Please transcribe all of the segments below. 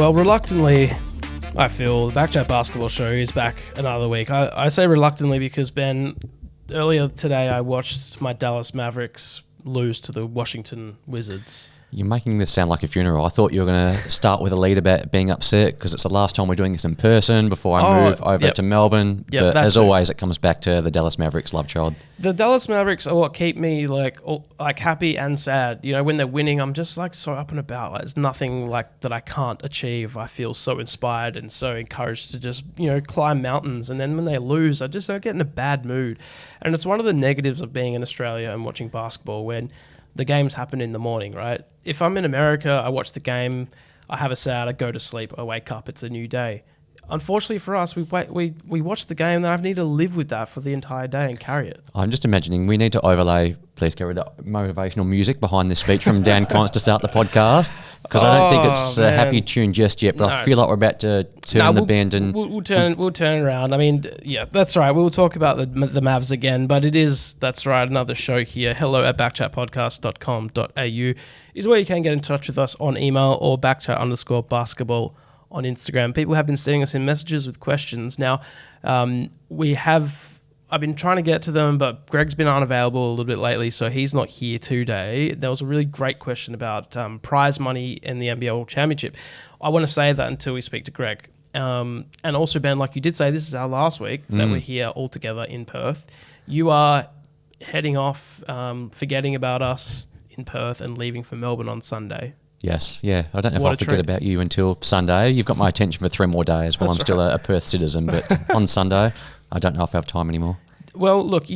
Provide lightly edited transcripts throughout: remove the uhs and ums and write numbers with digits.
Well, reluctantly, I feel the BackChat basketball show is back another week. I say reluctantly because, Ben, earlier today I watched my Dallas Mavericks lose to the Washington Wizards. You're making this sound like a funeral. I thought you were going to start with a lead about being upset because it's the last time we're doing this in person before I move over to Melbourne. But as always, it comes back to the Dallas Mavericks love child. The Dallas Mavericks are what keep me like happy and sad. You know, when they're winning, I'm just like so up and about. Like, there's nothing like that I can't achieve. I feel so inspired and so encouraged to just, climb mountains. And then when they lose, I get in a bad mood. And it's one of the negatives of being in Australia and watching basketball when the games happen in the morning, right? If I'm in America, I watch the game, I have a sad, I go to sleep, I wake up, it's a new day. Unfortunately for us, we watch the game and I need to live with that for the entire day and carry it. I'm just imagining we need to overlay, please, Kerrod, motivational music behind this speech from Dan Const to start the podcast because I don't think it's a happy tune just yet, but I feel like we're about to turn the bend and we'll turn around. I mean, yeah, that's right. We'll talk about the Mavs again, but that's right, another show here. Hello at backchatpodcast.com.au is where you can get in touch with us on email or backchat_basketball on Instagram. People have been sending us in messages with questions. Now, I've been trying to get to them, but Greg's been unavailable a little bit lately, so he's not here today. There was a really great question about prize money in the NBL Championship. I want to save that until we speak to Greg. And also, Ben, like you did say, this is our last week that we're here all together in Perth. You are heading off, forgetting about us in Perth and leaving for Melbourne on Sunday. Yes, yeah. I don't know if I'll forget about you until Sunday. You've got my attention for 3 more days while I'm still a Perth citizen, but on Sunday, I don't know if I have time anymore. Well, look,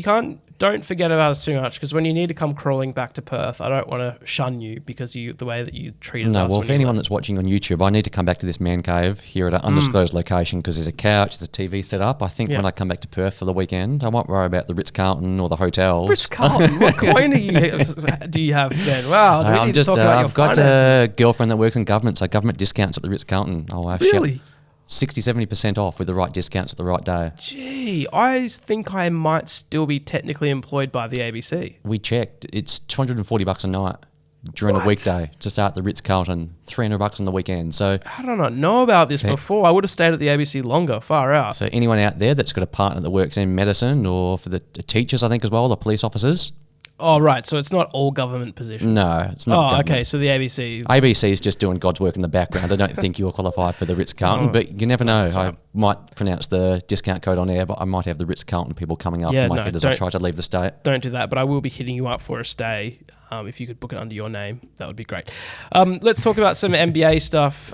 don't forget about us too much because when you need to come crawling back to Perth, I don't want to shun you because the way that you treated us. No, well, for anyone that's watching on YouTube, I need to come back to this man cave here at an undisclosed location because there's a couch, there's a TV set up. I think when I come back to Perth for the weekend, I won't worry about the Ritz-Carlton or the hotels. Ritz-Carlton? What coin do you have, Ben? Wow, I've got a girlfriend that works in government, so government discounts at the Ritz-Carlton. Really? 60-70% off with the right discounts at the right day. Gee, I think I might still be technically employed by the ABC. We checked. It's $240 a night during a weekday to start the Ritz-Carlton, $300 on the weekend. So how did I not know about this before? I would have stayed at the ABC longer, far out. So anyone out there that's got a partner that works in medicine or for the teachers, I think as well, the police officers. Oh, right. So it's not all government positions. No, it's not. Oh, okay. So the ABC. ABC is just doing God's work in the background. I don't think you're qualified for the Ritz-Carlton, but you never know. I might pronounce the discount code on air, but I might have the Ritz-Carlton people coming after my head as I try to leave the state. Don't do that, but I will be hitting you up for a stay. If you could book it under your name, that would be great. Let's talk about some NBA stuff.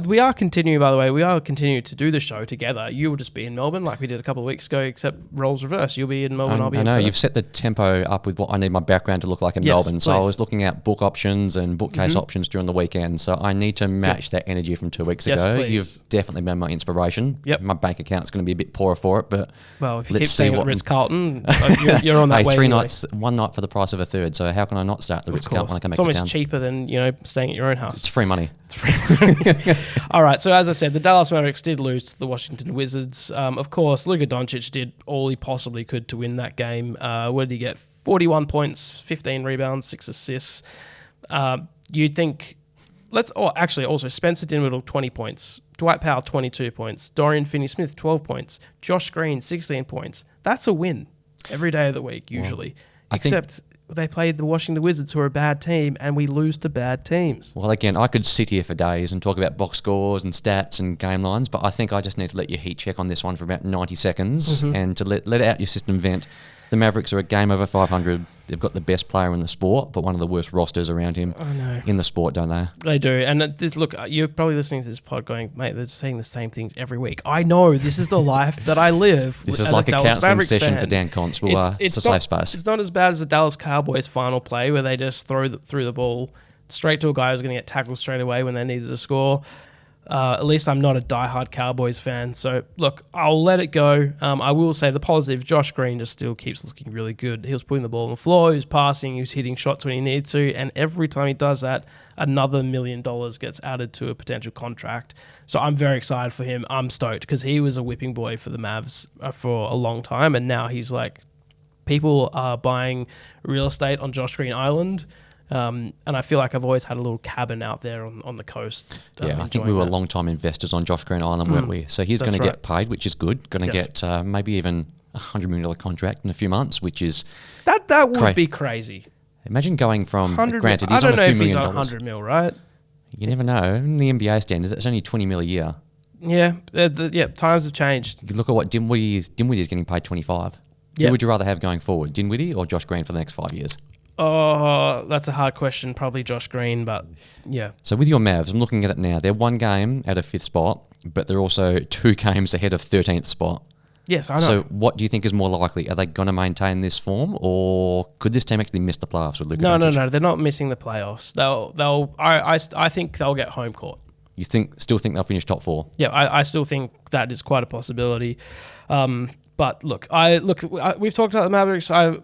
We are continuing, by the way. We are continuing to do the show together. You will just be in Melbourne like we did a couple of weeks ago, except roles reverse. You'll be in Melbourne, I'll be in Perth. You've set the tempo up with what I need my background to look like in Melbourne. So I was looking at book options and bookcase options during the weekend. So I need to match that energy from 2 weeks ago. Please. You've definitely been my inspiration. Yep. My bank account's going to be a bit poorer for it, but if you keep staying at Ritz-Carlton, you're on that way. 3 nights, 1 night for the price of a third. So how can I not start the Ritz-Carlton when I come back to town? It's almost cheaper than staying at your own house. It's free money. All right. So as I said, the Dallas Mavericks did lose to the Washington Wizards. Of course, Luka Doncic did all he possibly could to win that game. What did he get? 41 points, 15 rebounds, 6 assists. You'd think. Also Spencer Dinwiddie 20 points, Dwight Powell 22 points, Dorian Finney-Smith 12 points, Josh Green 16 points. That's a win every day of the week usually, except they played the Washington Wizards, who are a bad team, and we lose to bad teams. Well, again, I could sit here for days and talk about box scores and stats and game lines, but I think I just need to let you heat check on this one for about 90 seconds and to let out your system vent. The Mavericks are a game over 500. They've got the best player in the sport, but one of the worst rosters around him in the sport, don't they? They do. And look, you're probably listening to this pod going, mate, they're saying the same things every week. I know. This is the life that I live. This is like a counselling session for Dan Const. It's a safe space. It's not as bad as the Dallas Cowboys final play where they just threw the ball straight to a guy who's going to get tackled straight away when they needed to score. At least I'm not a diehard Cowboys fan. So, look, I'll let it go. I will say the positive, Josh Green just still keeps looking really good. He was putting the ball on the floor, he was passing, he was hitting shots when he needed to, and every time he does that, another $1 million gets added to a potential contract. So I'm very excited for him. I'm stoked because he was a whipping boy for the Mavs for a long time, and now he's like, people are buying real estate on Josh Green Island. And I feel like I've always had a little cabin out there on the coast. I think we were long-time investors on Josh Green Island, weren't we? So he's going to get paid, which is good. Going to get maybe even $100 million contract in a few months, which is... That would be crazy. Imagine going from... Granted, he's on a few million dollars. 100 mil, right? You never know. In the NBA standards, it's only 20 mil a year. Yeah, times have changed. You look at what Dinwiddie is getting paid 25. Yep. Who would you rather have going forward, Dinwiddie or Josh Green for the next 5 years? Oh, that's a hard question. Probably Josh Green, but yeah. So with your Mavs, I'm looking at it now. They're one game out of 5th spot, but they're also 2 games ahead of 13th spot. Yes, I know. So what do you think is more likely? Are they going to maintain this form, or could this team actually miss the playoffs with Luka Doncic? No. They're not missing the playoffs. I think they'll get home court. You still think they'll finish top 4? Yeah, I still think that is quite a possibility. But look, we've talked about the Mavericks. I'm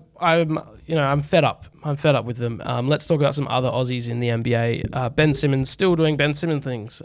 fed up. I'm fed up with them. Let's talk about some other Aussies in the NBA. Ben Simmons still doing Ben Simmons things.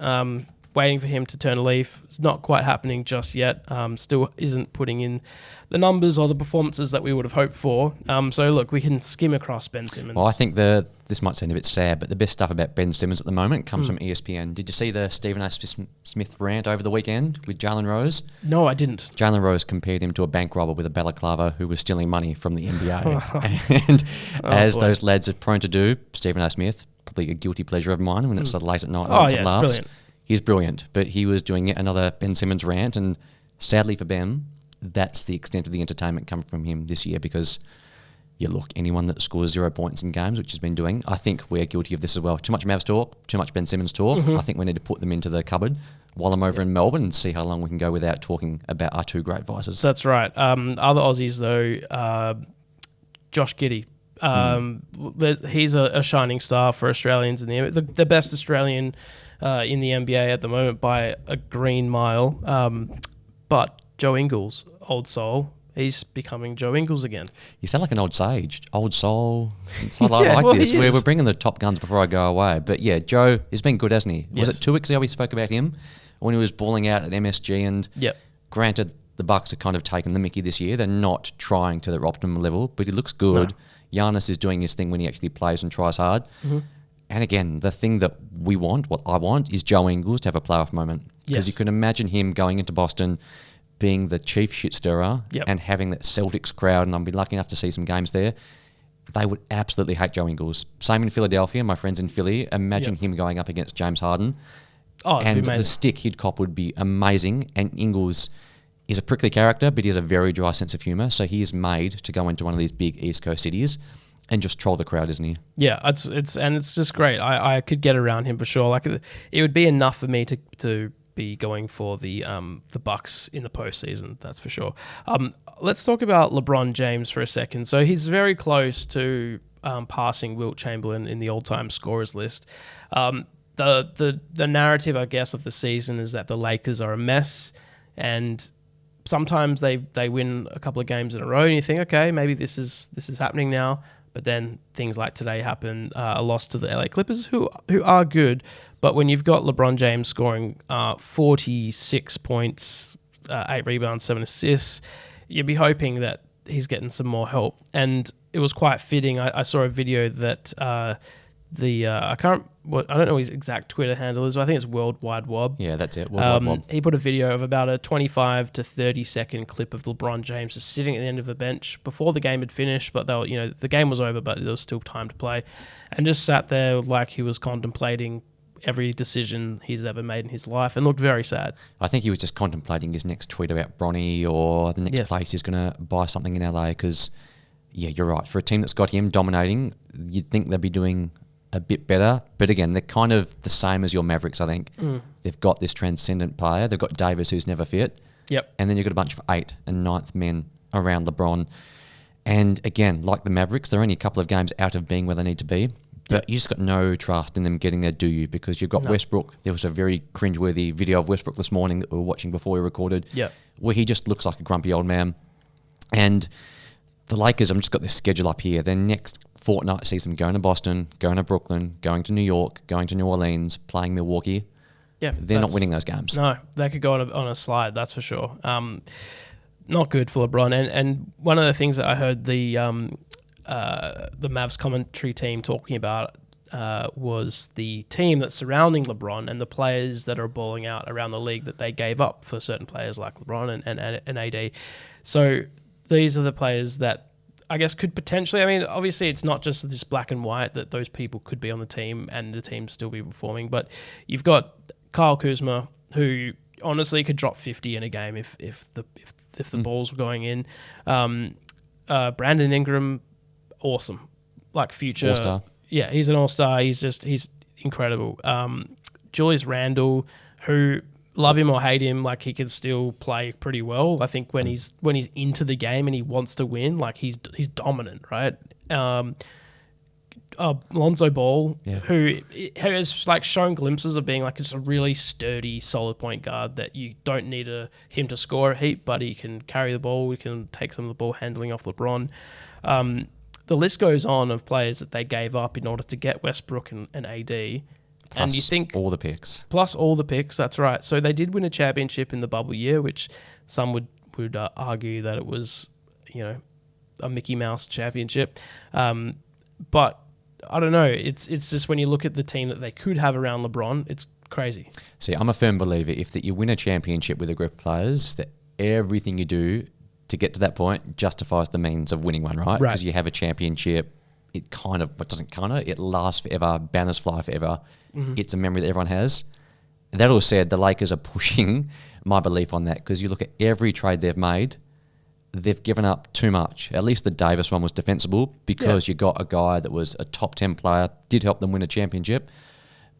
Waiting for him to turn a leaf. It's not quite happening just yet. Still isn't putting in the numbers or the performances that we would have hoped for. So look, we can skim across Ben Simmons. Well, I think this might sound a bit sad, but the best stuff about Ben Simmons at the moment comes from ESPN. Did you see the Stephen A. Smith rant over the weekend with Jalen Rose? No, I didn't. Jalen Rose compared him to a bank robber with a balaclava who was stealing money from the NBA. And those lads are prone to do, Stephen A. Smith, probably a guilty pleasure of mine when it's late at night. It's brilliant. He's brilliant, but he was doing yet another Ben Simmons rant, and sadly for Ben, that's the extent of the entertainment come from him this year because, anyone that scores 0 points in games, which has been doing, I think we're guilty of this as well. Too much Mavs talk, too much Ben Simmons talk. I think we need to put them into the cupboard while I'm over in Melbourne and see how long we can go without talking about our 2 great vices. That's right. Other Aussies, though, Josh Giddey. He's a shining star for Australians in the best Australian in the NBA at the moment by a green mile. But Joe Ingles, old soul, he's becoming Joe Ingles again. You sound like an old sage, old soul. I like this. We're bringing the top guns before I go away. But yeah, Joe has been good, hasn't he? Yes. Was it 2 weeks ago we spoke about him when he was balling out at MSG? And granted, the Bucks have kind of taken the mickey this year. They're not trying to their optimum level, but he looks good. No. Giannis is doing his thing when he actually plays and tries hard. And again, the thing that we want, what I want, is Joe Ingles to have a playoff moment. Because you can imagine him going into Boston, being the chief shit stirrer and having that Celtics crowd, and I've been lucky enough to see some games there. They would absolutely hate Joe Ingles. Same in Philadelphia, my friends in Philly. Imagine him going up against James Harden. And the stick he'd cop would be amazing. And Ingles is a prickly character, but he has a very dry sense of humour. So he is made to go into one of these big East Coast cities and just troll the crowd, isn't he? Yeah, it's just great. I could get around him for sure. Like it would be enough for me to be going for the Bucks in the postseason. That's for sure. Let's talk about LeBron James for a second. So he's very close to passing Wilt Chamberlain in the all-time scorers list. The narrative, I guess, of the season is that the Lakers are a mess, and sometimes they win a couple of games in a row, and you think, okay, maybe this is happening now. But then things like today happen, a loss to the LA Clippers, who are good. But when you've got LeBron James scoring 46 points, 8 rebounds, 7 assists, you'd be hoping that he's getting some more help. And it was quite fitting. I saw a video that I don't know his exact Twitter handle is. I think it's Worldwide Wob. Yeah, that's it. Worldwide Wob. He put a video of about a 25 to 30 second clip of LeBron James just sitting at the end of the bench before the game had finished, but the game was over, but there was still time to play, and just sat there like he was contemplating every decision he's ever made in his life and looked very sad. I think he was just contemplating his next tweet about Bronny or the next place he's going to buy something in LA because, yeah, you're right. For a team that's got him dominating, you'd think they'd be doing a bit better. But again, they're kind of the same as your Mavericks, I think. They've got this transcendent player. They've got Davis, who's never fit. Yep. And then you've got a bunch of 8th and 9th men around LeBron. And again, like the Mavericks, they're only a couple of games out of being where they need to be. But you just got no trust in them getting there, do you? Because you've got Westbrook. There was a very cringeworthy video of Westbrook this morning that we were watching before we recorded, where he just looks like a grumpy old man. And the Lakers, I've just got their schedule up here. Their next fortnight sees them going to Boston, going to Brooklyn, going to New York, going to New Orleans, playing Milwaukee. Yeah, they're not winning those games. No, they could go on a slide, that's for sure. Not good for LeBron. And one of the things that I heard the Mavs commentary team talking about was the team that's surrounding LeBron and the players that are balling out around the league that they gave up for certain players like LeBron and AD. So these are the players that I guess could potentially, I mean, obviously it's not just this black and white that those people could be on the team and the team still be performing, but you've got Kyle Kuzma, who honestly could drop 50 in a game if the balls were going in. Brandon Ingram, awesome. Like future. All-star. Yeah, he's an all-star. He's incredible. Julius Randle, who love him or hate him, like he can still play pretty well. I think when he's into the game and he wants to win, like he's dominant, right? Lonzo Ball, who has like shown glimpses of being like just a really sturdy, solid point guard that you don't need him to score a heap, but he can carry the ball. He can take some of the ball handling off LeBron. The list goes on of players that they gave up in order to get Westbrook and AD. Plus and you think all the picks. Plus all the picks, that's right. So they did win a championship in the bubble year, which some would argue that it was, a Mickey Mouse championship. But I don't know. It's just when you look at the team that they could have around LeBron, it's crazy. See, I'm a firm believer if that you win a championship with a group of players, that everything you do to get to that point justifies the means of winning one, right? Because you have a championship, it lasts forever, banners fly forever. Mm-hmm. It's a memory that everyone has. That all said, the Lakers are pushing my belief on that because you look at every trade they've made, they've given up too much. At least the Davis one was defensible because you got a guy that was a top 10 player, did help them win a championship.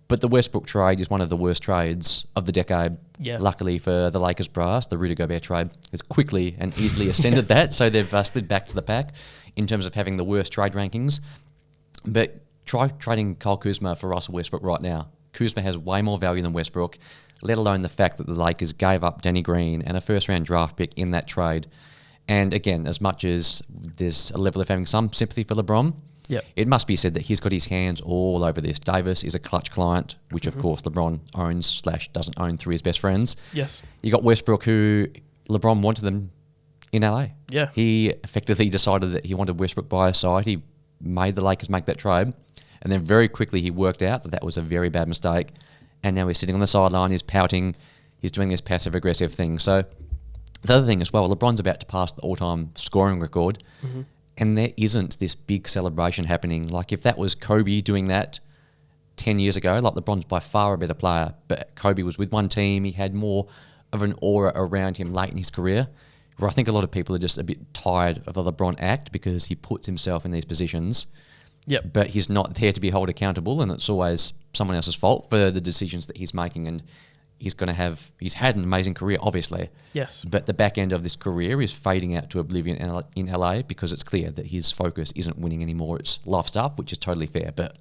But the Westbrook trade is one of the worst trades of the decade. Yeah. Luckily for the Lakers brass, the Rudy Gobert trade has quickly and easily ascended that. So they've slid back to the pack in terms of having the worst trade rankings. But try trading Kyle Kuzma for Russell Westbrook right now. Kuzma has way more value than Westbrook, let alone the fact that the Lakers gave up Danny Green and a first-round draft pick in that trade. And again, as much as there's a level of having some sympathy for LeBron, it must be said that he's got his hands all over this. Davis is a clutch client, which of course LeBron owns / doesn't own through his best friends. Yes. You got Westbrook, who LeBron wanted them in LA. Yeah. He effectively decided that he wanted Westbrook by his side. He made the Lakers make that trade. And then very quickly he worked out that was a very bad mistake. And now he's sitting on the sideline, he's pouting, he's doing this passive-aggressive thing. So the other thing as well, LeBron's about to pass the all-time scoring record. Mm-hmm. And there isn't this big celebration happening. Like if that was Kobe doing that 10 years ago, like LeBron's by far a better player, but Kobe was with one team, he had more of an aura around him late in his career, where I think a lot of people are just a bit tired of the LeBron act because he puts himself in these positions. Yep. But he's not there to be held accountable, and it's always someone else's fault for the decisions that he's making. And he's had an amazing career, obviously. Yes. But the back end of this career is fading out to oblivion in LA because it's clear that his focus isn't winning anymore. It's life stuff, which is totally fair, but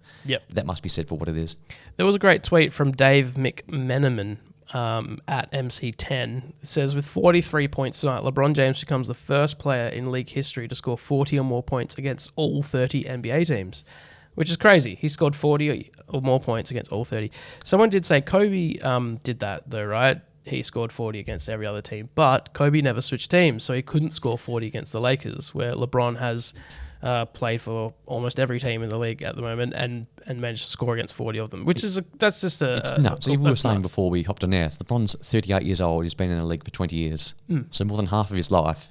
that must be said for what it is. There was a great tweet from Dave McMenamin at MC10. It says, with 43 points tonight, LeBron James becomes the first player in league history to score 40 or more points against all 30 NBA teams, which is crazy. He scored 40 or more points against all 30. Someone did say Kobe did that though, right? He scored 40 against every other team, but Kobe never switched teams, so he couldn't score 40 against the Lakers, where LeBron has played for almost every team in the league at the moment and managed to score against 40 of them, which is that's just it's nuts. We were saying before we hopped on air, LeBron's 38 years old. He's been in the league for 20 years. So more than half of his life,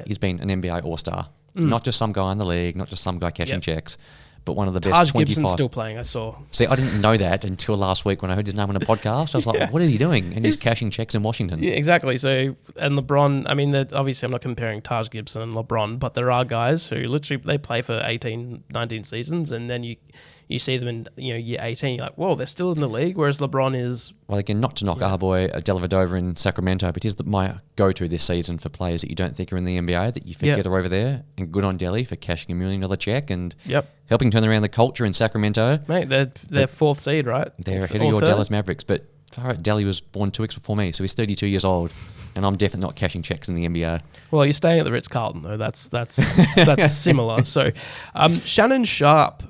he's been an NBA All-Star. Not just some guy in the league, not just some guy cashing checks, but one of the best 25. Taj Gibson's still playing, I saw. See, I didn't know that until last week when I heard his name on a podcast. I was like, what is he doing? And he's cashing checks in Washington. Yeah, exactly. So, and LeBron, I mean, obviously I'm not comparing Taj Gibson and LeBron, but there are guys who literally, they play for 18, 19 seasons, and then you see them in year 18, you're like, whoa, they're still in the league, whereas LeBron is... Well, again, not to knock our boy Dellavedova in Sacramento, but he's my go-to this season for players that you don't think are in the NBA that you forget are over there, and good on Delly for cashing $1 million check and helping turn around the culture in Sacramento. Mate, they're fourth seed, right? They're ahead of your Dallas Mavericks, but Delly was born 2 weeks before me, so he's 32 years old, and I'm definitely not cashing checks in the NBA. Well, you're staying at the Ritz-Carlton, though. That's similar. So, Shannon Sharpe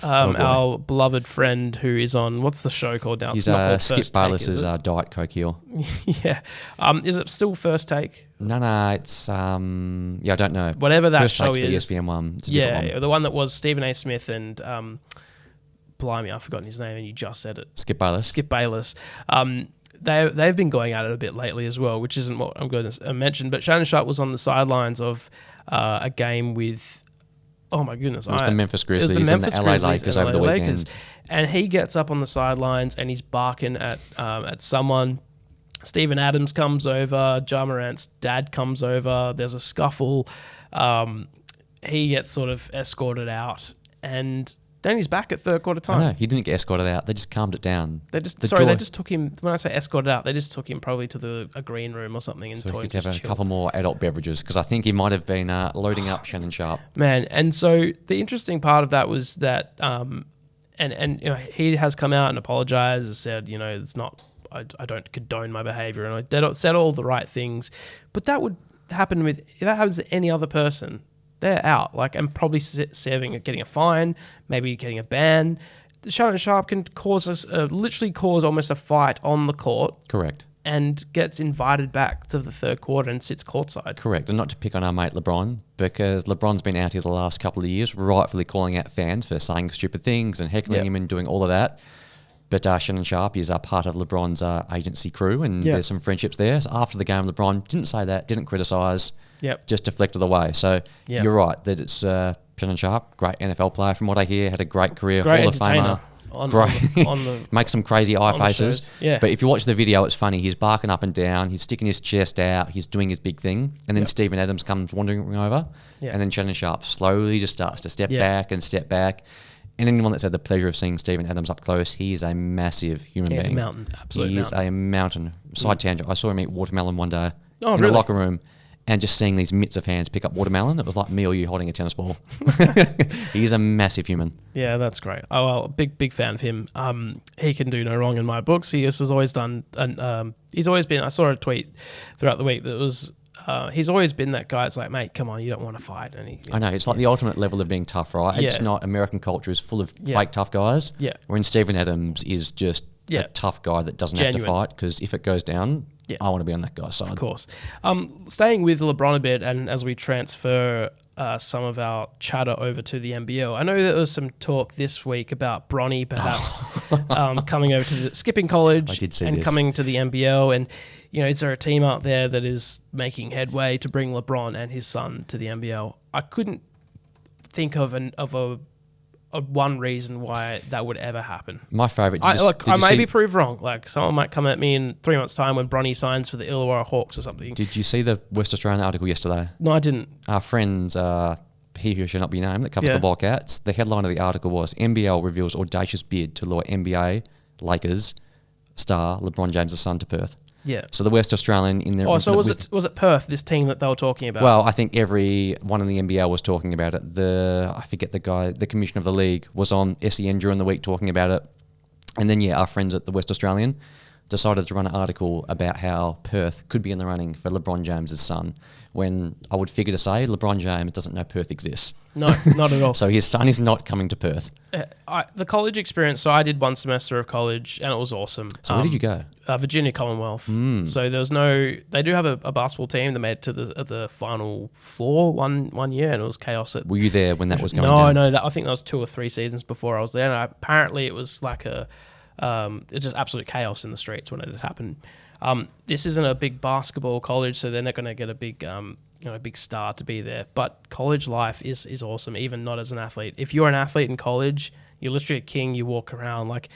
our beloved friend who is on, what's the show called now? He's It's not called Skip First Take, Bayless's is it? Diet Coke heel. Yeah. Is it still First Take? No, it's I don't know. Whatever that First show Take's is. the ESPN one. It's a different one. The one that was Stephen A. Smith and blimey, I've forgotten his name, and you just said it. Skip Bayless. Skip Bayless. They've been going at it a bit lately as well, which isn't what I'm going to mention. But Shannon Sharpe was on the sidelines of a game with, oh my goodness, it was the Memphis Grizzlies and the LA Lakers over the weekend. And he gets up on the sidelines and he's barking at someone. Steven Adams comes over. Ja Morant's dad comes over. There's a scuffle. He gets sort of escorted out, and then he's back at third quarter time. No, he didn't get escorted out. They just calmed it down. They just took him. When I say escorted out, they just took him probably to a green room or something and so he could have a couple more adult beverages, because I think he might have been loading up Shannon Sharpe. Man, and so the interesting part of that was that, and you know, he has come out and apologized and said, you know, it's not, I don't condone my behavior, and I said all the right things, but that would happen if that happens to any other person. They're out, and probably getting a fine, maybe getting a ban. Shannon Sharpe can literally cause almost a fight on the court. Correct. And gets invited back to the third quarter and sits courtside. Correct. And not to pick on our mate LeBron, because LeBron's been out here the last couple of years, rightfully calling out fans for saying stupid things and heckling him and doing all of that. But Shannon Sharpe is part of LeBron's agency crew, and there's some friendships there. So after the game, LeBron didn't say that, didn't criticise. Just deflected away. So you're right that it's Shannon Sharpe, great NFL player from what I hear, had a great career, great Hall of Famer. Makes some crazy eye faces. But if you watch the video, it's funny. He's barking up and down. He's sticking his chest out. He's doing his big thing. And then Steven Adams comes wandering over. And then Shannon Sharpe slowly just starts to step back and step back. And anyone that's had the pleasure of seeing Steven Adams up close, he is a massive human being. He's a mountain. Absolutely. He is a mountain. Side tangent. I saw him eat watermelon one day in a locker room. And just seeing these mitts of hands pick up watermelon, it was like me or you holding a tennis ball. He's a massive human. Yeah, that's great. Oh, well, big fan of him. He can do no wrong in my books. He has always done, and he's always been. I saw a tweet throughout the week that was. He's always been that guy. It's like, mate, come on, you don't want to fight. And I know, it's like the ultimate level of being tough, right? It's not, American culture is full of fake tough guys. Yeah. When Steven Adams is just a tough guy that doesn't have to fight, because if it goes down, I want to be on that guy's side. Of course. Staying with LeBron a bit, and as we transfer some of our chatter over to the NBL, I know there was some talk this week about Bronny perhaps coming over to skipping college and coming to the NBL. And, you know, is there a team out there that is making headway to bring LeBron and his son to the NBL? I couldn't think of one reason why that would ever happen. My favourite. I may be proved wrong. Like, someone might come at me in 3 months' time when Bronny signs for the Illawarra Hawks or something. Did you see the West Australian article yesterday? No, I didn't. Our friends, he who shall not be named, that covers the Wildcats. The headline of the article was, NBL reveals audacious bid to lure NBA Lakers star LeBron James' son to Perth. Yeah. So the West Australian in their... Oh, so was it Perth, this team that they were talking about? Well, I think every one in the NBL was talking about it. I forget the guy, the commissioner of the league was on SEN during the week talking about it. And then, our friends at the West Australian decided to run an article about how Perth could be in the running for LeBron James' son, when I would figure to say LeBron James doesn't know Perth exists. No, not at all. So his son is not coming to Perth. The college experience, so I did one semester of college and it was awesome. So where did you go? Virginia Commonwealth. So there was they do have a basketball team that made it to the Final Four one year, and it was chaos. Were you there when that was going down? No, I think that was 2 or 3 seasons before I was there, and apparently it was like it's just absolute chaos in the streets when it had happened. This isn't a big basketball college, so they're not going to get a big star to be there. But college life is awesome, even not as an athlete. If you're an athlete in college, you're literally a king. You walk around like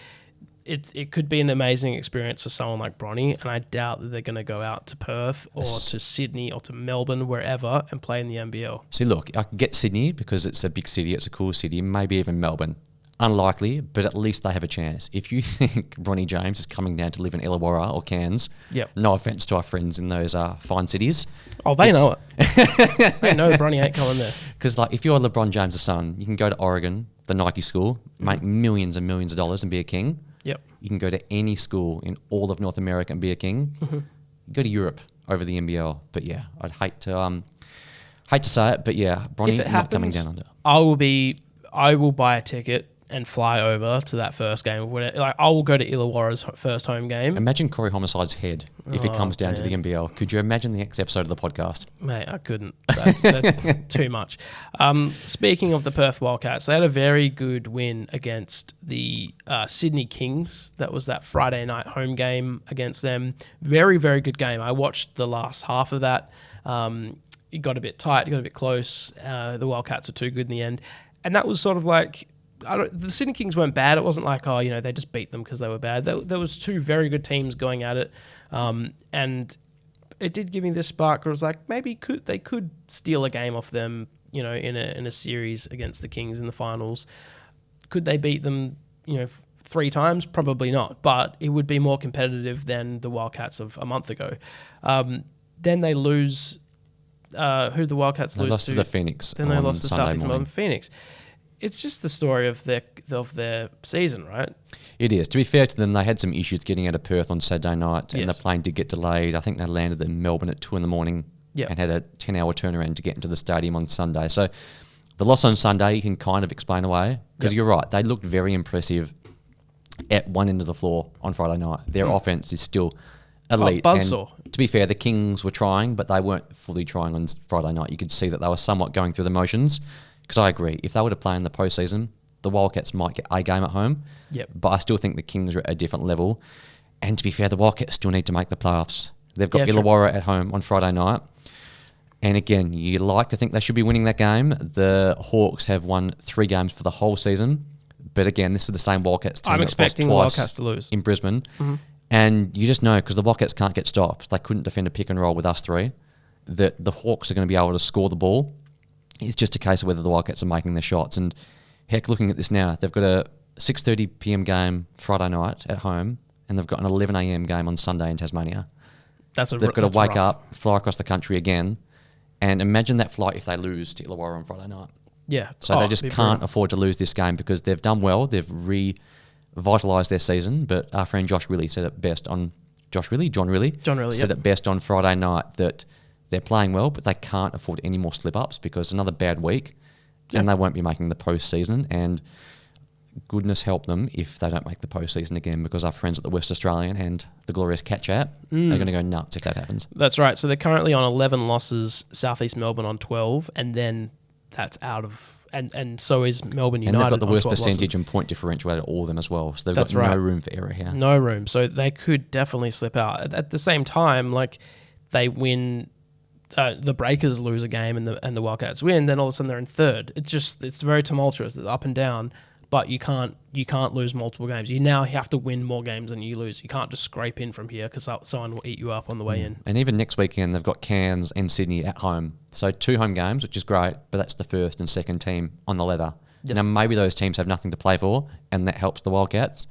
it could be an amazing experience for someone like Bronny, and I doubt that they're going to go out to Perth or to Sydney or to Melbourne, wherever, and play in the NBL. See, look, I can get Sydney because it's a big city, it's a cool city, maybe even Melbourne. Unlikely, but at least they have a chance. If you think Bronny James is coming down to live in Illawarra or Cairns, no offence to our friends in those fine cities. Oh, they know it. They know Bronny ain't coming there. Because if you're LeBron James' son, you can go to Oregon, the Nike school, make millions and millions of dollars and be a king. Yep. You can go to any school in all of North America and be a king. Go to Europe over the NBL. But I'd hate to say it, but Bronny not coming down under. I will buy a ticket and fly over to that first game. Like, I will go to Illawarra's first home game. Imagine Corey Homicide's head if it comes down to the man. NBL. Could you imagine the next episode of the podcast? Mate, I couldn't. That's too much. Speaking of the Perth Wildcats, they had a very good win against the Sydney Kings. That was that Friday night home game against them. Very, very good game. I watched the last half of that. It got a bit tight. It got a bit close. The Wildcats were too good in the end. And that was sort of like... the Sydney Kings weren't bad. It wasn't like, they just beat them because they were bad. There was two very good teams going at it. And it did give me this spark where it was like, maybe they could steal a game off them, in a series against the Kings in the finals. Could they beat them, 3 times? Probably not. But it would be more competitive than the Wildcats of a month ago. Then they lose... who the Wildcats lose to? They lost to the Phoenix. Then they lost to Sunday Southeast morning. Melbourne Phoenix. It's just the story of their season, right? It is. To be fair to them, they had some issues getting out of Perth on Saturday night, and Yes. the plane did get delayed. I think they landed in Melbourne at 2 a.m. Yep. and had a 10-hour turnaround to get into the stadium on Sunday. So the loss on Sunday you can kind of explain away, because Yep. you're right. They looked very impressive at one end of the floor on Friday night. Their offense is still elite. buzzsaw. And to be fair, the Kings were trying, but they weren't fully trying on Friday night. You could see that they were somewhat going through the motions. Because I agree, if they were to play in the postseason, the Wildcats might get a game at home. Yep. But I still think the Kings are at a different level. And to be fair, the Wildcats still need to make the playoffs. They've got Yeah, true. Illawarra at home on Friday night. And again, you like to think they should be winning that game. The Hawks have won 3 games for the whole season. But again, this is the same Wildcats team I'm that's lost expecting the twice Wildcats to lose. in Brisbane. And you just know, because the Wildcats can't get stopped. They couldn't defend a pick and roll with us 3. That the Hawks are going to be able to score the ball. It's just a case of whether the Wildcats are making their shots. And heck, looking at this now, they've got a 6:30 p.m. game Friday night at home, and they've got an 11 a.m. game on Sunday in Tasmania. They've They've got to wake up, fly across the country again, and imagine that flight if they lose to Illawarra on Friday night. Yeah. So they just can't afford to lose this game because they've done well. They've revitalised their season, but our friend John Riley said it best on said it best on Friday night that they're playing well, but they can't afford any more slip-ups because another bad week and they won't be making the postseason. And goodness help them if they don't make the postseason again, because our friends at the West Australian and the glorious BackChat are going to go nuts if that happens. That's right. So they're currently on 11 losses, Southeast Melbourne on 12, and then that's out of... And so is Melbourne United. And they've got the on worst 12 percentage losses. and point differential out of all of them as well. So they've That's got no right. room for error here. No room. So they could definitely slip out. At the same time, like, they win... the Breakers lose a game and the Wildcats win, then all of a sudden they're in third. It's very tumultuous. It's up and down, but you can't lose multiple games. You now have to win more games than you lose. You can't just scrape in from here because someone will eat you up on the way in. And even next weekend, they've got Cairns and Sydney at home. So 2 home games, which is great, but that's the first and second team on the ladder. Yes. Now, maybe those teams have nothing to play for, and that helps the Wildcats.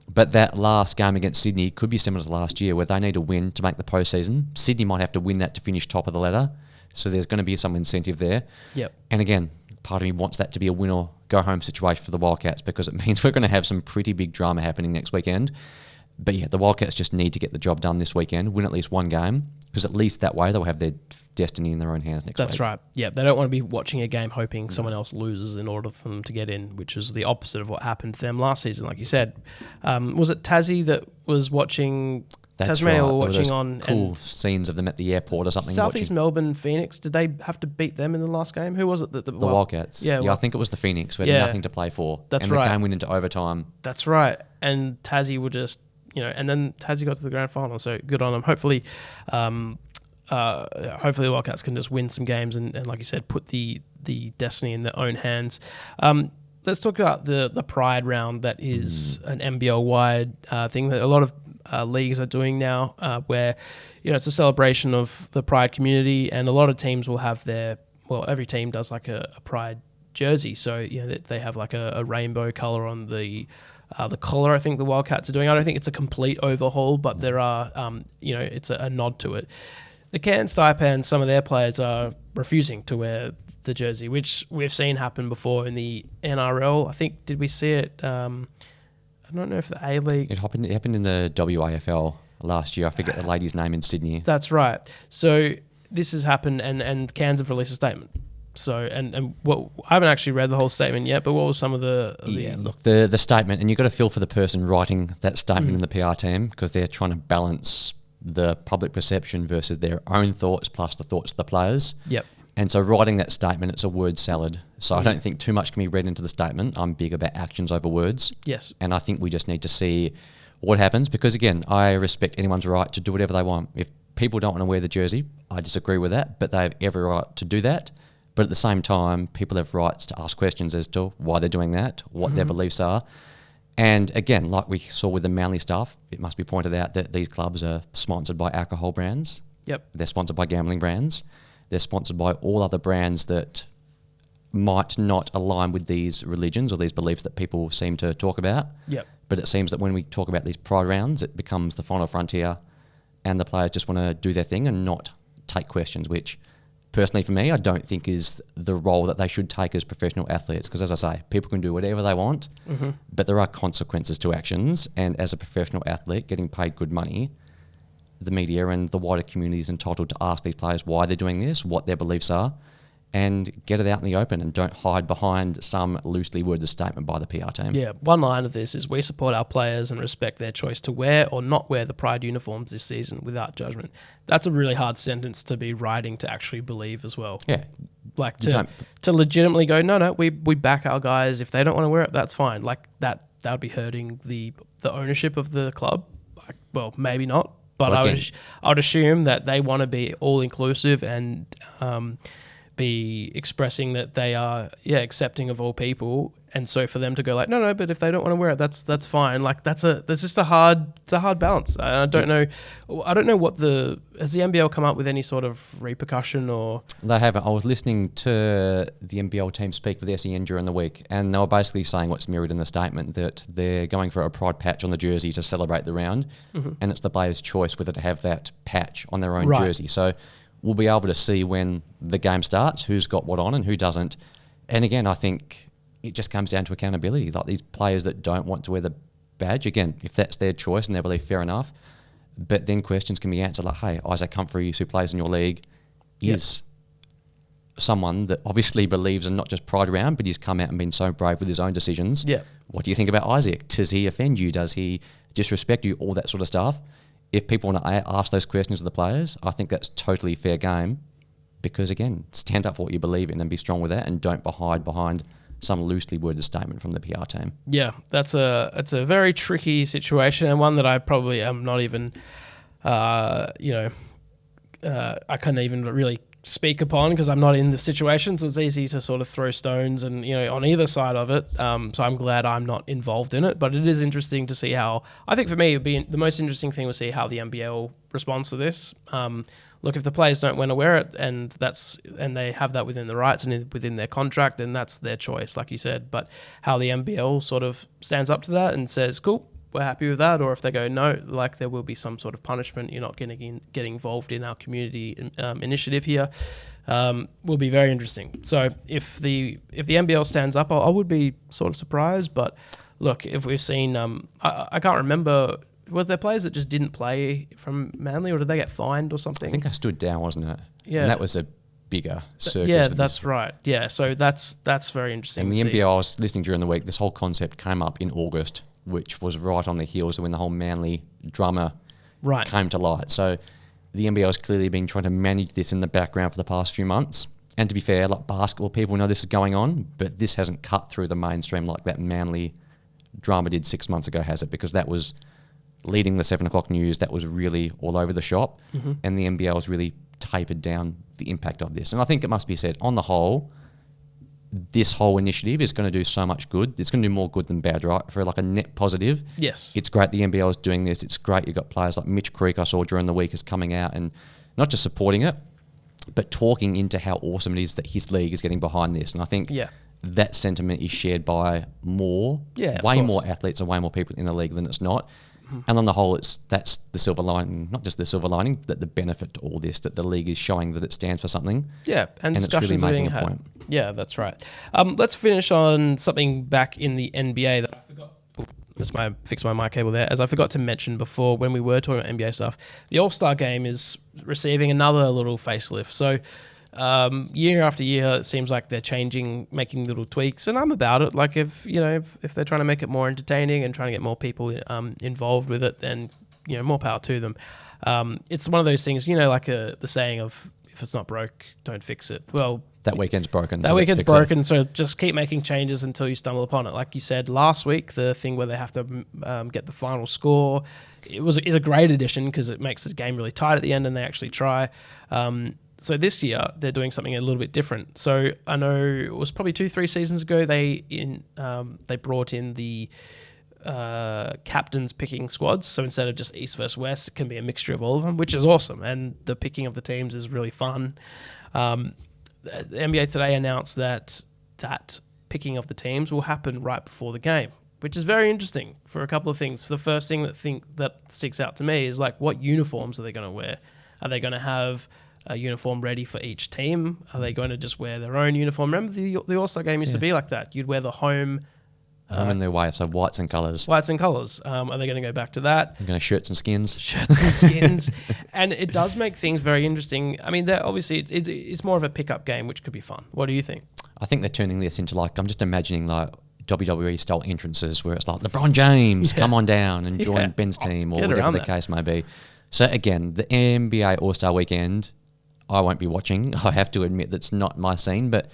But that last game against Sydney could be similar to last year, where they need a win to make the postseason. Sydney might have to win that to finish top of the ladder. So there's going to be some incentive there. Yep. And again, part of me wants that to be a win or go home situation for the Wildcats, because it means we're going to have some pretty big drama happening next weekend. But yeah, the Wildcats just need to get the job done this weekend, win at least one game, because at least that way they'll have their destiny in their own hands next week. That's right. Yeah, they don't want to be watching a game hoping someone else loses in order for them to get in, which is the opposite of what happened to them last season, like you said. Was it Tassie that was watching... That's Tasmania right. were There were watching those on... cool and scenes of them at the airport or something. Southeast watching Melbourne, Phoenix, did they have to beat them in the last game? Who was it? the Wildcats. Yeah, I think it was the Phoenix. We had Yeah. nothing to play for. That's and right. the game went into overtime. That's right. And Tassie were just, and then Tassie got to the grand final, so good on them. Hopefully the Wildcats can just win some games and like you said, put the destiny in their own hands. Let's talk about the Pride round. That is an NBL-wide thing that a lot of leagues are doing now, where it's a celebration of the Pride community, and a lot of teams will have every team does like a Pride jersey. So they have like a rainbow color on the collar. I think the Wildcats are doing. I don't think it's a complete overhaul, but there are it's a nod to it. The Cairns Taipans, some of their players are refusing to wear the jersey, which we've seen happen before in the NRL. I think, did we see it? I don't know if the A-League... It happened in the WAFL last year. I forget the lady's name in Sydney. That's right. So this has happened, and Cairns have released a statement. So, and what I haven't actually read the whole statement yet, but what was some of the look, the statement, and you've got to feel for the person writing that statement in the PR team, because they're trying to balance the public perception versus their own thoughts plus the thoughts of the players. Yep. And so writing that statement, it's a word salad. So I don't think too much can be read into the statement. I'm big about actions over words. Yes. And I think we just need to see what happens, because again, I respect anyone's right to do whatever they want. If people don't want to wear the jersey, I disagree with that, but they have every right to do that. But at the same time, people have rights to ask questions as to why they're doing that, what their beliefs are. And again, like we saw with the Manly stuff, it must be pointed out that these clubs are sponsored by alcohol brands. Yep. They're sponsored by gambling brands. They're sponsored by all other brands that might not align with these religions or these beliefs that people seem to talk about. Yep. But it seems that when we talk about these pride rounds, it becomes the final frontier, and the players just want to do their thing and not take questions, which personally for me, I don't think is the role that they should take as professional athletes. Because as I say, people can do whatever they want, but there are consequences to actions. And as a professional athlete getting paid good money, the media and the wider community is entitled to ask these players why they're doing this, what their beliefs are, and get it out in the open, and don't hide behind some loosely worded statement by the PR team. Yeah, one line of this is, we support our players and respect their choice to wear or not wear the Pride uniforms this season without judgment. That's a really hard sentence to be writing to actually believe as well. Yeah. Like to legitimately go, no, we back our guys. If they don't want to wear it, that's fine. Like that would be hurting the ownership of the club. Like, well, maybe not, but I would assume that they want to be all inclusive and be expressing that they are accepting of all people, and so for them to go like no, but if they don't want to wear it, that's fine. Like that's just a hard balance. I don't know what has the NBL come up with any sort of repercussion or they haven't. I was listening to the NBL team speak with SEN during the week, and they were basically saying what's mirrored in the statement, that they're going for a pride patch on the jersey to celebrate the round, and it's the player's choice whether to have that patch on their own jersey. So we'll be able to see when the game starts who's got what on and who doesn't. And again, I think it just comes down to accountability. Like these players that don't want to wear the badge, again, if that's their choice and their belief, fair enough. But then questions can be answered like, hey, Isaac Humphries, who plays in your league, is someone that obviously believes in not just pride around, but he's come out and been so brave with his own decisions. Yeah. What do you think about Isaac? Does he offend you? Does he disrespect you? All that sort of stuff. If people want to ask those questions of the players, I think that's totally fair game, because again, stand up for what you believe in and be strong with that, and don't hide behind some loosely worded statement from the PR team. Yeah, it's a very tricky situation, and one that I probably am not even, I couldn't even really speak upon because I'm not in the situation, so it's easy to sort of throw stones and on either side of it. So I'm glad I'm not involved in it, but it is interesting to see how. I think for me, it'd be the most interesting thing to see how the NBL responds to this. Look, if the players don't want to wear it, and they have that within the rights and within their contract, then that's their choice, like you said. But how the NBL sort of stands up to that and says, "Cool, we're happy with that," or if they go, "No, like there will be some sort of punishment. You're not getting involved in our community initiative here," will be very interesting. So if the NBL stands up, I would be sort of surprised. But look, if we've seen, I can't remember. Was there players that just didn't play from Manly, or did they get fined or something? I think they stood down, wasn't it? Yeah. And that was a bigger circus. Yeah, that's right. Yeah, so that's very interesting. And the NBL, I was listening during the week, this whole concept came up in August, which was right on the heels of when the whole Manly drama came to light. So the NBL has clearly been trying to manage this in the background for the past few months. And to be fair, like basketball people know this is going on, but this hasn't cut through the mainstream like that Manly drama did 6 months ago, has it? Because that was leading the 7 o'clock news, that was really all over the shop, and the NBL has really tapered down the impact of this. And I think it must be said, on the whole, this whole initiative is going to do so much good. It's going to do more good than bad, right? For like a net positive. Yes. It's great the NBL is doing this. It's great you've got players like Mitch Creek, I saw during the week, is coming out and not just supporting it, but talking into how awesome it is that his league is getting behind this. And I think that sentiment is shared by way more athletes and way more people in the league than it's not. And on the whole, that's the silver lining, not just the silver lining, that the benefit to all this, that the league is showing that it stands for something. Yeah, and it's really making a point. Yeah, that's right. Let's finish on something back in the NBA that I forgot. Fix my mic cable there. As I forgot to mention before when we were talking about NBA stuff, the All-Star game is receiving another little facelift. So Year after year, it seems like they're changing, making little tweaks, and I'm about it. Like if they're trying to make it more entertaining and trying to get more people involved with it, then more power to them. It's one of those things, like the saying of if it's not broke, don't fix it. Well, that weekend's broken. That weekend's broken, so just keep making changes until you stumble upon it. Like you said last week, the thing where they have to get the final score, it's a great addition because it makes the game really tight at the end, and they actually try. So this year they're doing something a little bit different. So I know it was probably 2-3 seasons ago they brought in the captains picking squads. So instead of just East versus West, it can be a mixture of all of them, which is awesome. And the picking of the teams is really fun. The NBA today announced that picking of the teams will happen right before the game, which is very interesting for a couple of things. The first thing that sticks out to me is like, what uniforms are they going to wear? Are they going to have a uniform ready for each team? Are they going to just wear their own uniform? Remember the All-Star game used to be like that. You'd wear the home in their way, so whites and colours. Are they going to go back to that? They're going to shirts and skins. And it does make things very interesting. I mean, obviously it's more of a pickup game, which could be fun. What do you think? I think they're turning this into I'm just imagining WWE style entrances where it's like LeBron James, come on down and join Ben's team or whatever the case may be. So again, the NBA All-Star Weekend, I won't be watching. I have to admit that's not my scene, but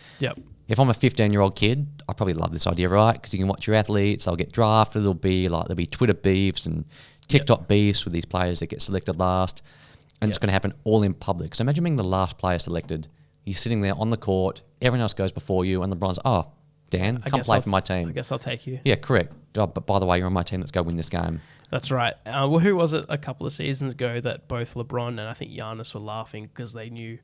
if I'm a 15-year-old kid, I probably love this idea, right? Because you can watch your athletes, they'll get drafted, there'll be Twitter beefs and TikTok beefs with these players that get selected last, and it's going to happen all in public. So imagine being the last player selected. You're sitting there on the court, everyone else goes before you, and LeBron's, Dan, come play for my team. I guess I'll take you. Yeah, correct. But by the way, you're on my team, let's go win this game. That's right. Well, who was it a couple of seasons ago that both LeBron and I think Giannis were laughing because they knew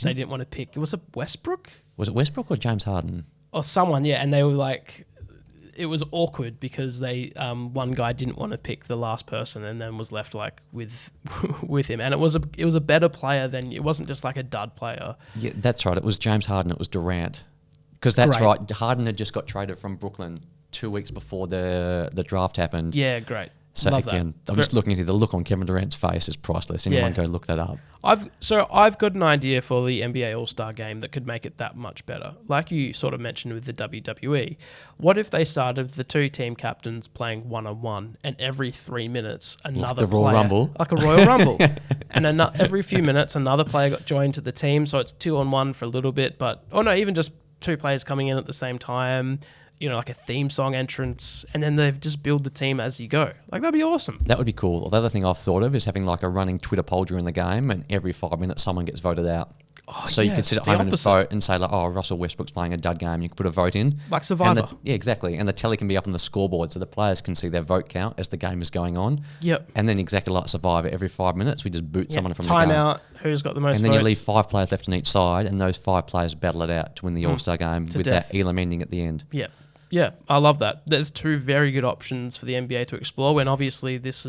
they didn't want to pick? Was it Westbrook? Was it Westbrook or James Harden? Or someone, yeah. And they were like, it was awkward because they one guy didn't want to pick the last person and then was left with him. And it was a better player than, it wasn't just like a dud player. Yeah, that's right. It was James Harden. It was Durant. Because that's right. Harden had just got traded from Brooklyn 2 weeks before the draft happened. Yeah, great. So love again, that. I'm just looking at the look on Kevin Durant's face is priceless. Anyone go look that up. I've got an idea for the NBA All-Star Game that could make it that much better. Like you sort of mentioned with the WWE, what if they started the two team captains playing one-on-one, and every 3 minutes another player, Royal Rumble, like a Royal Rumble, and every few minutes another player got joined to the team, so it's 2-on-1 for a little bit, even just two players coming in at the same time. Like a theme song entrance, and then they just build the team as you go. Like, that'd be awesome. That would be cool. The other thing I've thought of is having like a running Twitter poll during the game, and every 5 minutes someone gets voted out. So you could sit at home and vote and say, Russell Westbrook's playing a dud game. You could put a vote in. Like Survivor. Exactly. And the telly can be up on the scoreboard so the players can see their vote count as the game is going on. Yep. And then exactly like Survivor, every 5 minutes we just boot someone from the game. Timeout, who's got the most votes. And then you leave 5 players left on each side, and those 5 players battle it out to win the All-Star game with that Elam ending at the end. Yeah. Yeah, I love that. There's two very good options for the NBA to explore. When obviously this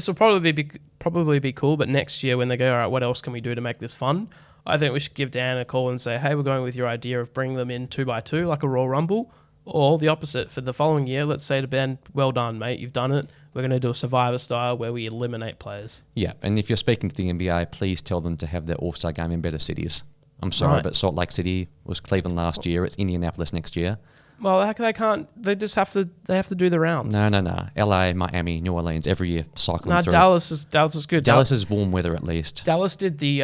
will probably be cool, but next year when they go, all right, what else can we do to make this fun? I think we should give Dan a call and say, hey, we're going with your idea of bringing them in 2x2 like a Royal Rumble, or the opposite for the following year. Let's say to Ben, well done, mate, you've done it. We're going to do a Survivor style where we eliminate players. Yeah, and if you're speaking to the NBA, please tell them to have their All-Star game in better cities. I'm sorry, but Salt Lake City was Cleveland last year. It's Indianapolis next year. Well, they can't. They just have to. They have to do the rounds. No. LA, Miami, New Orleans, every year cycling through. Dallas is good. Dallas is warm weather at least. Dallas did the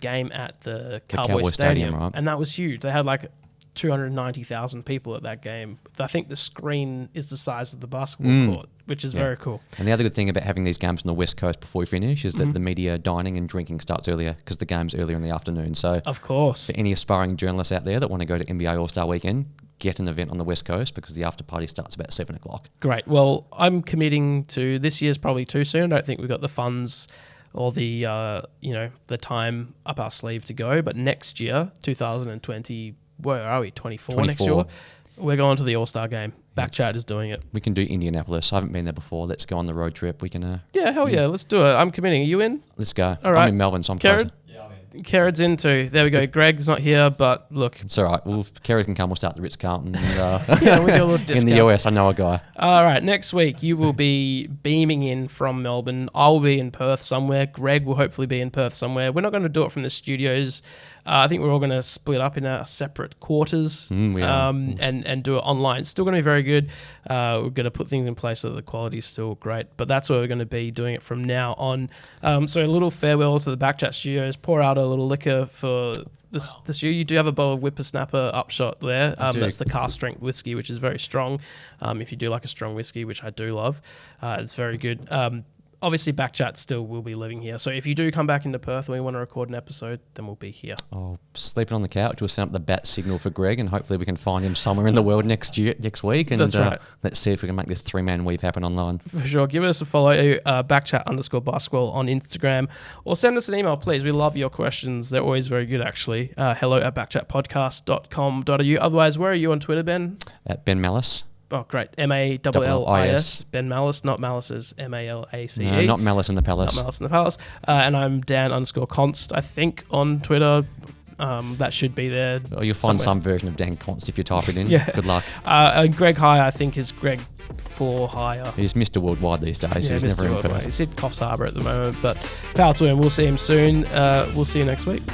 game at the Cowboy Stadium, right? And that was huge. They had like 290,000 people at that game. I think the screen is the size of the basketball court, which is very cool. And the other good thing about having these games on the West Coast before we finish is that the media dining and drinking starts earlier because the game's earlier in the afternoon. So, of course, for any aspiring journalists out there that want to go to NBA All-Star Weekend, get an event on the West Coast because the after party starts about 7 o'clock. Great. Well, I'm committing to this year's probably too soon. I don't think we've got the funds or the the time up our sleeve to go. But next year, 2020, where are we? 24 next year. We're going to the All-Star game. BackChat is doing it. We can do Indianapolis. I haven't been there before. Let's go on the road trip. We can. Yeah, hell yeah. Let's do it. I'm committing. Are you in? Let's go. All right. I'm in Melbourne, so I'm Kerrod? Yeah, I'm in. Kerrod's in too. There we go. Greg's not here, but look. It's all right. Well, Kerrod can come. We'll start the Ritz-Carlton. Yeah, we get a little discount. In the US, I know a guy. All right. Next week, you will be beaming in from Melbourne. I'll be in Perth somewhere. Greg will hopefully be in Perth somewhere. We're not going to do it from the studios I think we're all going to split up in our separate quarters We are. and do it online. It's still going to be very good. We're going to put things in place so the quality is still great, but that's where we're going to be doing it from now on. So a little farewell to the BackChat studios. Pour out a little liquor for this year. You do have a bowl of Whippersnapper Upshot there. That's the cask strength whiskey, which is very strong. If you do like a strong whiskey, which I do love, it's very good. Obviously, BackChat still will be living here. So if you do come back into Perth and we want to record an episode, then we'll be here. Oh, sleeping on the couch. We'll set up the bat signal for Greg, and hopefully we can find him somewhere in the world next week. And That's right. Let's see if we can make this 3-man weave happen online. For sure. Give us a follow, BackChat_basketball on Instagram, or send us an email, please. We love your questions. They're always very good, actually. hello@backchatpodcast.com.au. Otherwise, where are you on Twitter, Ben? At Ben Mallis. Oh, great. Mallis. Ben Mallis, not Mallis's Malace. No, not Mallis in the Palace. Not Mallis in the Palace. And I'm Dan_Const, I think, on Twitter. That should be there. Well, you'll find some version of Dan Const if you type it in. Yeah. Good luck. Greg High, I think, is Greg 4 higher. He's Mr. Worldwide these days, so he's Mr. never in Worldwide. Perth. He's at Coffs Harbour at the moment, but power to him. We'll see him soon. We'll see you next week.